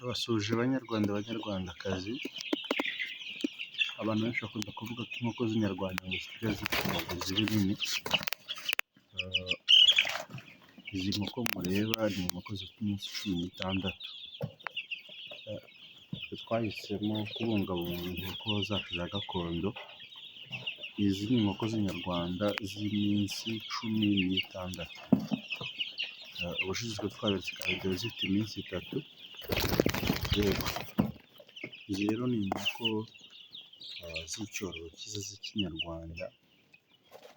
Abasuje banyarwanda banyarwandakazi, abantu benshi bakunda kuvuga ko inkoko z'inyarwanda ngo zijya zituma ziba nini. Izi nkoko mureba ni inkoko zifite iminsi 16. Twahisemo kubungabunga inkoko zacu za gakondo. Izi ni inkoko z'inyarwanda z'iminsi 16. Ubushize twaberetse video zifite iminsi 3. Izi rero ni inkoko z'icyororo cyiza z'ikinyarwanda,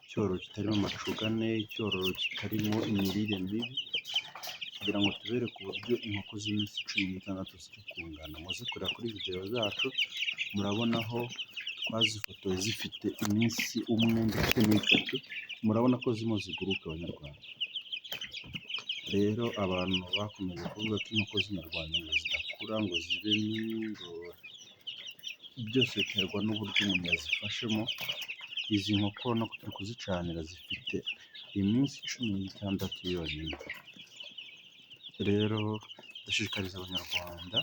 icyororo kitarimo amacugane, icyororo kitarimo imirire mibi, kugira ngo tubereke uburyo inkoko z'iminsi 16 ziri kungana. Muze kureba kuri video zacu, murabona aho twazifotoye zifite iminsi 1 ndetse n'3. Murabona ko zirimo ziguruka abanyarwanda. Rero abantu bakomeje kuvuga ko inkoko z'inyarwanda ngo zidakura, ngo zibe nini, ngo byose biterwa n'uburyo umuntu yazifashemo. Izi nkoko no turi kuzicanira zifite iminsi 16 yonyine. Rero dushishikariza abanyarwanda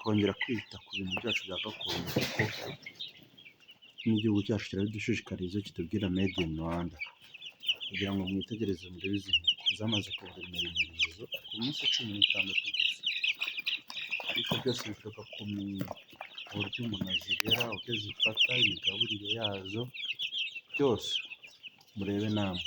kongera kwita ku bintu byacu bya gakondo, kuko n'igihugu cyacu kirabidushishikariza, kitubwira made in Rwanda. Kugira ngo mwitegereze murebe izi nkoko zamaze kuvumera imirizo ku minsi 16 gusa. Ariko byose bituruka ku uburyo umuntu azirera, uburyo zifata, imigaburire yazo, byose murebe namwe.